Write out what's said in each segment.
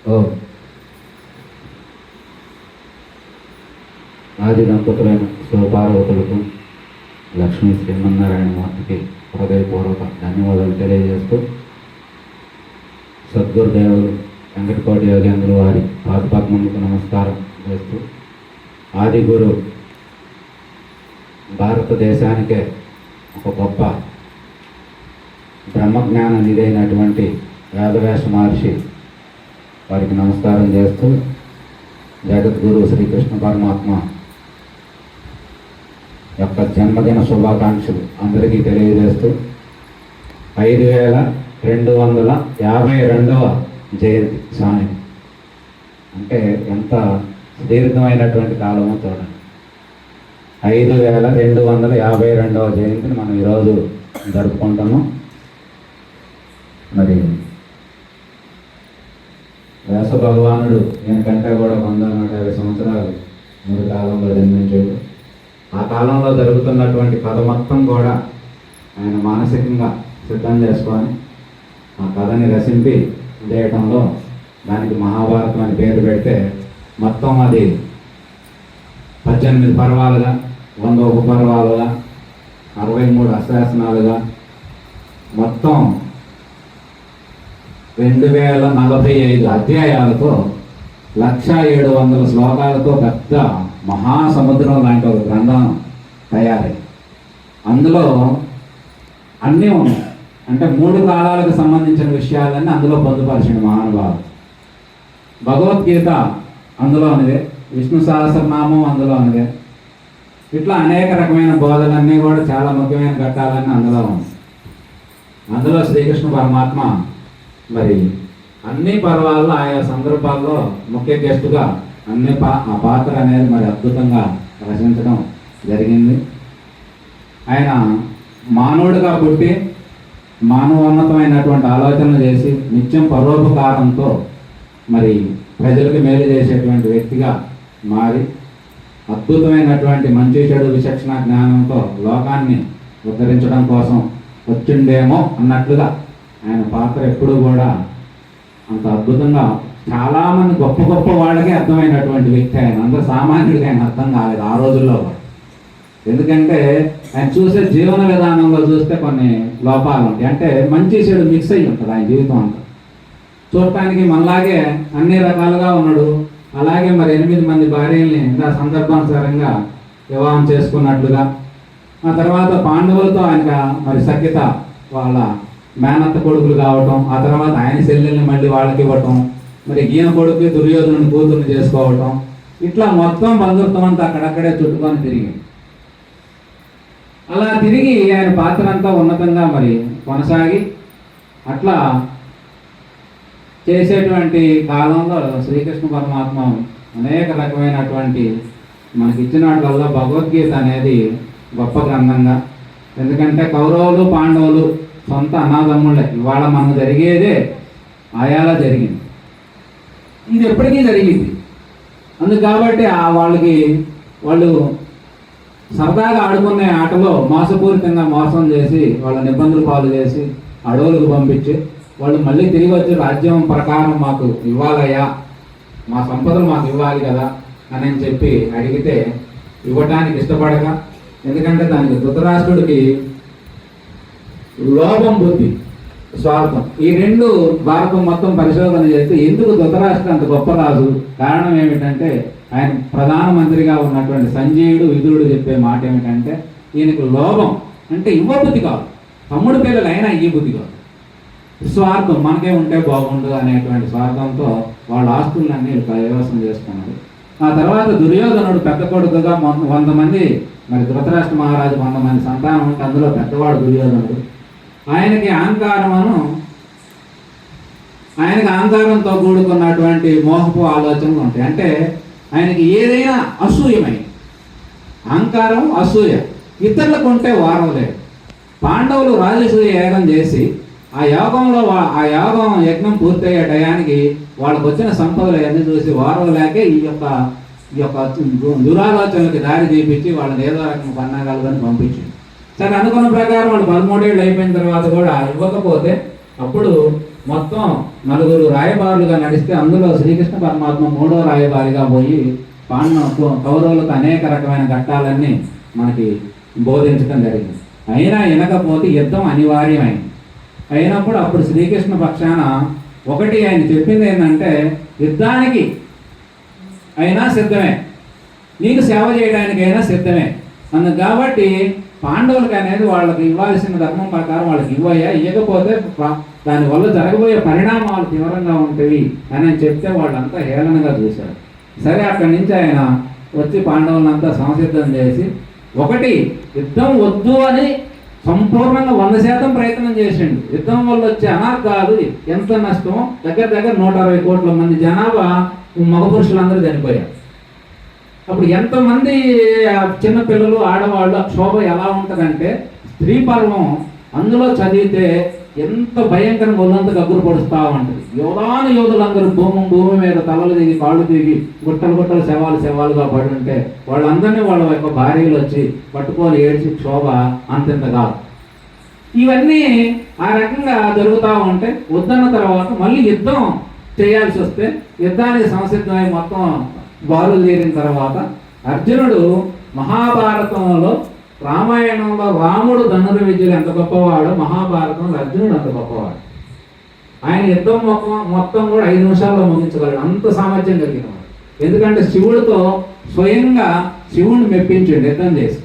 ఓ ఆది దంపతులైన శివపార్వతులకు లక్ష్మీ శ్రీమన్నారాయణ మూర్తికి హృదయపూర్వక ధన్యవాదాలు తెలియజేస్తూ సద్గురుదేవులు వెంకటకోటి యోగేంద్రుల వారి పాదపద్మములకు నమస్కారం చేస్తూ ఆది గురు భారతదేశానికే ఒక గొప్ప బ్రహ్మజ్ఞాన నిధైనటువంటి వేదవ్యాస మహర్షి వారికి నమస్కారం చేస్తూ జగద్గురు శ్రీకృష్ణ పరమాత్మ యొక్క జన్మదిన శుభాకాంక్షలు అందరికీ తెలియజేస్తూ 5252వ జయంతి స్వామి అంటే ఎంత సుదీర్ఘమైనటువంటి కాలమో చూడండి. 5252వ జయంతిని మనం ఈరోజు జరుపుకుంటాము. మరి వ్యాస భగవానుడు దీనికంటే కూడా 150 సంవత్సరాలు ముందు కాలంలో జన్మించాడు. ఆ కాలంలో జరుగుతున్నటువంటి కథ మొత్తం కూడా ఆయన మానసికంగా సిద్ధం చేసుకొని ఆ కథని రచింపి చేయటంలో దానికి మహాభారతం అని పేరు పెడితే మొత్తం అది 18 పర్వాలుగా, 100 ఉపపర్వాలుగా, 63 అశ్వాసనాలుగా, మొత్తం 2045 అధ్యాయాలతో 1700 శ్లోకాలతో పెద్ద మహాసముద్రం లాంటి ఒక గ్రంథం తయారై అందులో అన్నీ ఉన్నాయి. అంటే 3 కాలాలకు సంబంధించిన విషయాలన్నీ అందులో పొందుపరిచిన మహానుభావుడు. భగవద్గీత అందులోనిదే, విష్ణు సహస్రనామం అందులోనిదే. ఇట్లా అనేక రకమైన బోధలన్నీ కూడా చాలా ముఖ్యమైన ఘట్టాలన్నీ అందులో ఉంది. అందులో శ్రీకృష్ణ పరమాత్మ మరి అన్ని పర్వాల్లో ఆయా సందర్భాల్లో ముఖ్య గెస్టుగా ఆ పాత్ర అనేది మరి అద్భుతంగా రచించడం జరిగింది. ఆయన మానవుడిగా పుట్టి మానవోన్నతమైనటువంటి ఆలోచనలు చేసి నిత్యం పరోపకారంతో మరి ప్రజలకు మేలు చేసేటువంటి వ్యక్తిగా మారి అద్భుతమైనటువంటి మంచి చెడు విచక్షణ జ్ఞానంతో లోకాన్ని ఉద్ధరించడం కోసం వచ్చిండేమో అన్నట్లుగా ఆయన పాత్ర ఎప్పుడూ కూడా అంత అద్భుతంగా చాలామంది గొప్ప గొప్ప వాళ్ళకే అర్థమైనటువంటి వ్యక్తి ఆయన. అందరూ సామాన్యుడికి ఆయన అర్థం కాలేదు ఆ రోజుల్లో. ఎందుకంటే ఆయన చూసే జీవన విధానంలో చూస్తే కొన్ని లోపాలు ఉంటాయి. అంటే మంచి చెడు మిక్స్ అయ్యి ఉంటుంది ఆయన జీవితం అంతా. చూడటానికి మనలాగే అన్ని రకాలుగా ఉన్నాడు. అలాగే మరి 8 మంది భార్యల్ని ఇంకా సందర్భానుసారంగా వివాహం చేసుకున్నట్లుగా, ఆ తర్వాత పాండవులతో ఆయనక మరి సఖ్యత, వాళ్ళ మేనత్త కొడుకులు కావటం, ఆ తర్వాత ఆయన చెల్లెల్ని మళ్ళీ వాళ్ళకి ఇవ్వటం, మరి ఈయన కొడుకు దుర్యోధనుని కూతుర్ని చేసుకోవటం, ఇట్లా మొత్తం బంధుత్వం అంతా అక్కడక్కడే చుట్టుకొని తిరిగి అలా తిరిగి ఆయన పాత్ర అంతా ఉన్నతంగా మరి కొనసాగి అట్లా చేసేటువంటి కాలంలో శ్రీకృష్ణ పరమాత్మ అనేక రకమైనటువంటి మనకి ఇచ్చిన వాటిల్లో భగవద్గీత అనేది గొప్ప గ్రంథంగా. ఎందుకంటే కౌరవులు పాండవులు సొంత అన్నదమ్ముళ్ళే. ఇవాళ మనకు జరిగేదే ఆయాలా జరిగింది, ఇది ఎప్పటికీ జరిగింది. అందుకు కాబట్టి వాళ్ళు సరదాగా ఆడుకునే ఆటలో మోసపూరితంగా మోసం చేసి వాళ్ళని ఇబ్బందులు పాలు చేసి అడవులకు పంపించి వాళ్ళు మళ్ళీ తిరిగి వచ్చి రాజ్యం ప్రకారం మాకు ఇవ్వాలయ్యా, మా సంపదలు మాకు ఇవ్వాలి కదా అని చెప్పి అడిగితే ఇవ్వటానికి ఇష్టపడక, ఎందుకంటే దానికి ధృతరాష్ట్రుడికి లోభం, బుద్ధి, స్వార్థం, ఈ 2 భారతం మొత్తం పరిశోధన చేస్తే ఎందుకు ధృతరాష్ట్ర అంత గొప్ప రాజు, కారణం ఏమిటంటే ఆయన ప్రధానమంత్రిగా ఉన్నటువంటి సంజయుడు విదురుడు చెప్పే మాట ఏమిటంటే ఈయనకు లోభం అంటే ఇవ్వబుద్ధి కాదు, తమ్ముడు పిల్లలు అయినా ఈ బుద్ధి కాదు, స్వార్థం మనకే ఉంటే బాగుండు అనేటువంటి స్వార్థంతో వాళ్ళ ఆస్తులన్నీ కైవసం చేసుకున్నాడు. ఆ తర్వాత దుర్యోధనుడు పెద్ద కొడుకుగా 100 మంది మరి ధృతరాష్ట్ర మహారాజు 100 మంది సంతానం ఉంటే అందులో పెద్దవాడు దుర్యోధనుడు. ఆయనకి అహంకారంతో కూడుకున్నటువంటి మోహపు ఆలోచనలు ఉంటాయి. అంటే ఆయనకి ఏదైనా అసూయమై, అహంకారం, అసూయ, ఇతరులకు ఉంటే వారం లేదు. పాండవులు రాజసూయ యాగం చేసి ఆ యాగం యజ్ఞం పూర్తయ్యే టయానికి వాళ్ళకు వచ్చిన సంపదలు అన్నీ చూసి వారం లేకే ఈ యొక్క దురాలోచనలకి దారి తీపించి వాళ్ళని ఏదో రకం పన్నాగాలని పంపించింది. సరే అనుకున్న ప్రకారం వాళ్ళు 13 ఏళ్ళు అయిపోయిన తర్వాత కూడా ఇవ్వకపోతే అప్పుడు మొత్తం నలుగురు రాయబారులుగా నడిస్తే అందులో శ్రీకృష్ణ పరమాత్మ 3వ రాయబారిగా పోయి కౌరవులకు అనేక రకమైన ఘట్టాలన్నీ మనకి బోధించడం జరిగింది. అయినా వినకపోతే యుద్ధం అనివార్యమైంది. అయినప్పుడు అప్పుడు శ్రీకృష్ణ పక్షాన ఒకటి ఆయన చెప్పింది ఏంటంటే, యుద్ధానికి అయినా సిద్ధమే, నీకు సేవ చేయడానికైనా సిద్ధమే అందుకు. కాబట్టి పాండవులకి అనేది వాళ్ళకి ఇవ్వాల్సిన ధర్మం ప్రకారం వాళ్ళకి ఇవ్వకపోతే దానివల్ల జరగబోయే పరిణామాలు తీవ్రంగా ఉంటాయి అని చెప్తే వాళ్ళంతా హేళనగా చూశారు. సరే, అక్కడి నుంచి ఆయన వచ్చి పాండవులంతా సంసిద్ధం చేసి ఒకటి యుద్ధం వద్దు అని సంపూర్ణంగా 100% ప్రయత్నం చేసిండు. యుద్ధం వల్ల వచ్చే అనార్థాలు ఎంత నష్టమో, దగ్గర 160 కోట్ల మంది జనాభా మగ పురుషులందరూ చనిపోయారు. అప్పుడు ఎంతమంది చిన్నపిల్లలు, ఆడవాళ్ళు, క్షోభ ఎలా ఉంటుందంటే స్త్రీ పర్వం అందులో చదివితే ఎంత భయంకరంగా ఒళ్ళంతా గగ్గురు పడుస్తూ ఉంటుంది. యోధులందరూ భూమి మీద తలలు దిగి కాళ్ళు దిగి గుట్టలు శవాలుగా పడి ఉంటే వాళ్ళందరినీ వాళ్ళ యొక్క భార్యలు వచ్చి పట్టుకొని ఏడ్చి క్షోభ అంతెంత కాదు. ఇవన్నీ ఆ రకంగా జరుగుతూ ఉంటే వద్దన్న తర్వాత మళ్ళీ యుద్ధం చేయాల్సి వస్తే యుద్ధానికి సంసిద్ధమై మొత్తం బారులు తీరిన తర్వాత అర్జునుడు మహాభారతంలో, రామాయణంలో రాముడు ధనుర్విద్యలు ఎంత గొప్పవాడో మహాభారతంలో అర్జునుడు అంత గొప్పవాడు. ఆయన యుద్ధం మొత్తం కూడా 5 నిమిషాల్లో ముగించగలడు, అంత సామర్థ్యం కలిగినవాడు. ఎందుకంటే శివుడితో స్వయంగా శివుడిని మెప్పించండి యుద్ధం చేసి.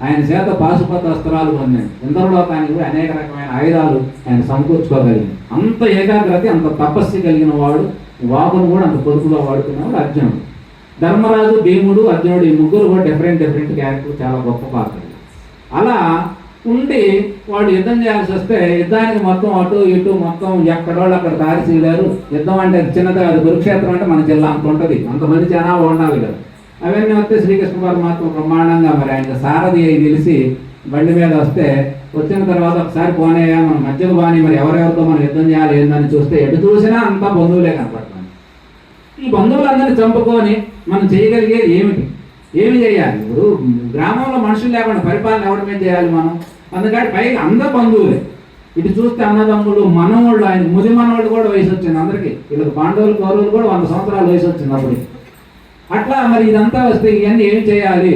ఆయన చేత పాశుపత అస్త్రాలు పొందాడు. ఇంద్రలోకానికి కూడా అనేక రకమైన ఆయుధాలు ఆయన సమకూర్చుకోగలిగింది. అంత ఏకాగ్రత, అంత తపస్సు కలిగిన వాడు. వాకును కూడా అంత పొదుపుగా వాడుకునేవాడు అర్జునుడు. ధర్మరాజు, భీముడు, అర్జునుడు ఈ ముగ్గురు కూడా డిఫరెంట్ క్యారెక్టర్, చాలా గొప్ప పాత్రలు. అలా ఉండి వాడు యుద్ధం చేయాల్సి వస్తే యుద్ధానికి మొత్తం అటు ఇటు మొత్తం ఎక్కడోళ్ళు అక్కడ దారి చేయలేరు. యుద్ధం అంటే చిన్నది కాదు. కురుక్షేత్రం అంటే మన జిల్లా అంత ఉంటుంది, అంతమంది జనాభా ఉండాలి కదా. అవన్నీ వస్తే శ్రీకృష్ణ పరమాత్మ బ్రహ్మాండంగా మరి ఆయన సారథి అయి నిలిచి బండి మీద వస్తే, వచ్చిన తర్వాత ఒకసారి పోనేయా మనం మధ్యకు బాని మరి ఎవరెవరితో మనం యుద్ధం చేయాలి ఏందని చూస్తే ఎటు చూసినా అంతా బంధువులే కనపడుతుంది. ఈ బంధువులందరినీ చంపుకొని మనం చేయగలిగేది ఏమి చేయాలి? ఇప్పుడు గ్రామంలో మనుషులు లేకుండా పరిపాలన ఎవరి మీద చేయాలి మనం? అందుకని పైగా అందరు బంధువులే. ఇటు చూస్తే అన్నదమ్ములు, మనవాళ్ళు, ఆయన ముది మనవాళ్ళు కూడా వయసు వచ్చింది అందరికీ. వీళ్ళకి పాండవులు, కౌరవులు కూడా 100 సంవత్సరాల వయసు వచ్చింది అప్పుడు. అట్లా మరి ఇదంతా వస్తే ఇవన్నీ ఏం చేయాలి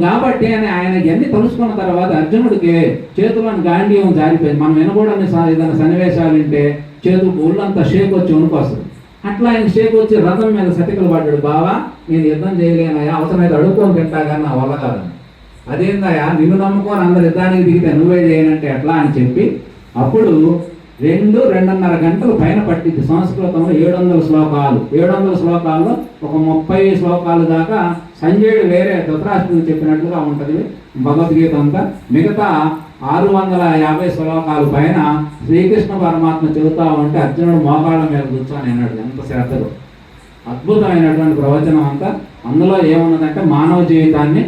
కాబట్టి అని ఆయన ఇవన్నీ తెలుసుకున్న తర్వాత అర్జునుడికి చేతులను గాంధీయం జారిపోయింది. మనం వినకూడని ఏదైనా సన్నివేశాలు ఉంటే చేతులకు ఒళ్ళంతా షేక్ వచ్చి వణుకొస్తుంది. అట్లా ఆయన షేక్ వచ్చి రథం మీద సతికలు పడ్డాడు. బావా, నేను యుద్ధం చేయలేనయా, అవసరమైతే అడుక్కొని తింటా కానీ నా వల్ల కాదని. అదేందయా, నిన్ను నమ్ముకొని అందరు యుద్ధానికి దిగితే నువ్వే చేయనంటే ఎట్లా అని చెప్పి అప్పుడు 2-2.5 గంటలు పైన పట్టింది. సంస్కృతంలో 700 శ్లోకాలు. 700 శ్లోకాల్లో ఒక 30 శ్లోకాలు దాకా సంజయుడు వేరే ధృతరాష్ట్రుడు చెప్పినట్లుగా ఉంటుంది భగవద్గీత అంతా. మిగతా 650 శ్లోకాలు పైన శ్రీకృష్ణ పరమాత్మ చెబుతా ఉంటే అర్జునుడు మోకాళ్ళ మీద కూర్చొని అన్నాడు. ఎంత శ్రద్ధలు, అద్భుతమైనటువంటి ప్రవచనం అంతా. అందులో ఏమున్నదంటే మానవ జీవితాన్ని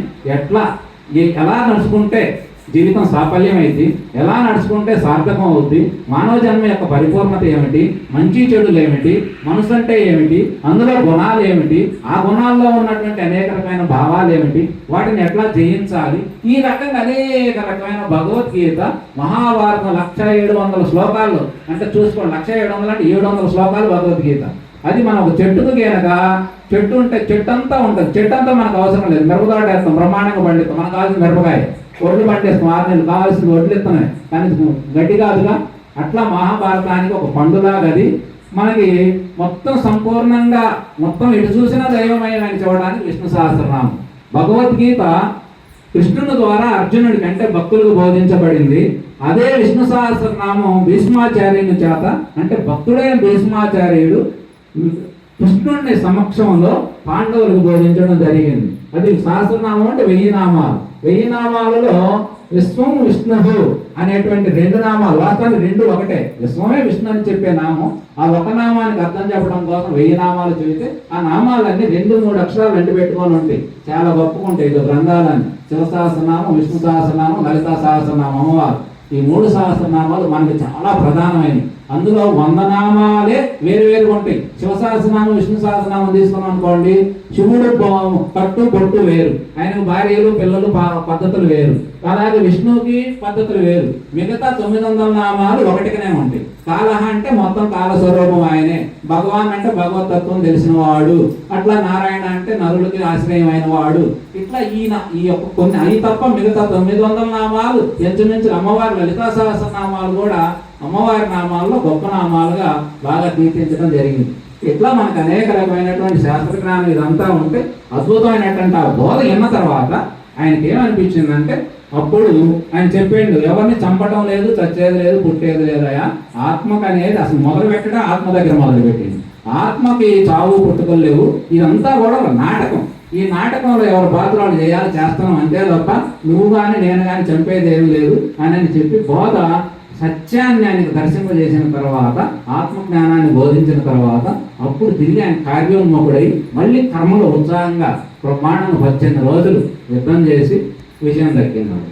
ఎలా నడుచుకుంటే జీవితం సాఫల్యం అయింది, ఎలా నడుచుకుంటే సార్థకం అవుద్ది, మానవ జన్మ యొక్క పరిపూర్ణత ఏమిటి, మంచి చెడులు ఏమిటి, మనసు అంటే ఏమిటి, అందులో గుణాలు ఏమిటి, ఆ గుణాల్లో ఉన్నటువంటి అనేక రకమైన భావాలు ఏమిటి, వాటిని ఎట్లా జయించాలి, ఈ రకంగా అనేక రకమైన భగవద్గీత మహాభారతం 1700 శ్లోకాలు అంటే చూసుకోండి. 1700 అంటే 700 శ్లోకాలు భగవద్గీత. అది మనం ఒక చెట్టుకు గేనక చెట్టు ఉంటే చెట్టు అంతా ఉంటుంది. చెట్టు అంతా మనకు అవసరం లేదు, మిరపతోట వేస్తాం, బ్రహ్మాండంగా పండిస్తాం. మనకు కావాల్సిన మిరపకాయ, ఒడ్లు పండిస్తాం, 6 నెలలు కావాల్సిన ఒడ్లు ఇస్తున్నాయి, కానీ గడ్డి కాదుగా. అట్లా మహాభారతానికి ఒక పండులాగా అది మనకి మొత్తం సంపూర్ణంగా మొత్తం ఎటు చూసినా దైవమయమని చూడడానికి విష్ణు సహస్రనామం. భగవద్గీత కృష్ణుని ద్వారా అర్జునుడికి అంటే భక్తులకు బోధించబడింది. అదే విష్ణు సహస్రనామం భీష్మాచార్యుని చేత అంటే భక్తుడైన భీష్మాచార్యుడు కృష్ణుడిని సమక్షంలో పాండవులకు బోధించడం జరిగింది. అది సహస్రనామం అంటే 1000 నామాలు. 1000 నామాలలో విశ్వం విష్ణువు అనేటువంటి 2 నామాలు, వాస్తవానికి 2 ఒకటే. విశ్వమే విష్ణు అని చెప్పే నామం. ఆ ఒక నామానికి అర్థం చెప్పడం కోసం 1000 నామాలు చెబితే ఆ నామాలన్నీ 2-3 అక్షరాలు వెంట పెట్టుకొని ఉంటాయి. చాలా గొప్పగా ఇది గ్రంథాలన్నీ. శివ సహస్రనామం, విష్ణు సహస్రనామం, లలితా సహస్రనామం, అమ్మవారు. ఈ 3 సహస్రనామాలు మనకి చాలా ప్రధానమైనవి. అందులో 100 నామాలే వేరు వేరుగా ఉంటాయి. శివ సహస్రనామం విష్ణు సహస్రనామం తీసుకున్నాం అనుకోండి, శివుడు కట్టు బొట్టు వేరు, ఆయనకు భార్యలు పిల్లలు పద్ధతులు వేరు, అలాగే విష్ణువుకి పద్ధతులు వేరు. మిగతా 900 నామాలు ఒకటిగానే ఉంటాయి. కాలహ అంటే మొత్తం కాల స్వరూపం ఆయనే, భగవాన్ అంటే భగవతత్వం తెలిసిన వాడు, అట్లా నారాయణ అంటే నరులకి ఆశ్రయమైన వాడు. ఇట్లా ఈ యొక్క కొన్ని అవి తప్ప మిగతా 900 నామాలు ఎంచుమించు అమ్మవారి లలితా సహస్రనామాలు కూడా అమ్మవారి నామాల్లో గొప్ప నామాలుగా బాగా తీర్చిదిద్దడం జరిగింది. ఇట్లా మనకు అనేక రకమైనటువంటి శాస్త్ర జ్ఞానం ఇదంతా ఉంటే అద్భుతమైనటువంటి ఆ బోధ విన్న తర్వాత ఆయనకి ఏమనిపించిందంటే, అప్పుడు ఆయన చెప్పాడు, ఎవరిని చంపడం లేదు, చచ్చేది లేదు, పుట్టేది లేదయా, ఆత్మకు అనేది అసలు మొదలు పెట్టడం ఆత్మ దగ్గర మొదలు పెట్టింది. ఆత్మకి చావు పుట్టుకలు లేవు, ఇదంతా కూడా ఒక నాటకం. ఈ నాటకంలో ఎవరి పాత్రలు చేయాలి చేస్తున్నాం అంతే తప్ప నువ్వు కానీ నేను కానీ చంపేది ఏమి లేదు అని చెప్పి బోధ సత్యాన్ని ఆయనకు దర్శింపజేసిన తర్వాత, ఆత్మజ్ఞానాన్ని బోధించిన తర్వాత అప్పుడు తిరిగి ఆయన కార్యోన్ముఖుడై మళ్ళీ కర్మలో ఉత్సాహంగా బ్రహ్మాండంగా 18 రోజులు యుద్ధం చేసి విజయం దక్కినాడు.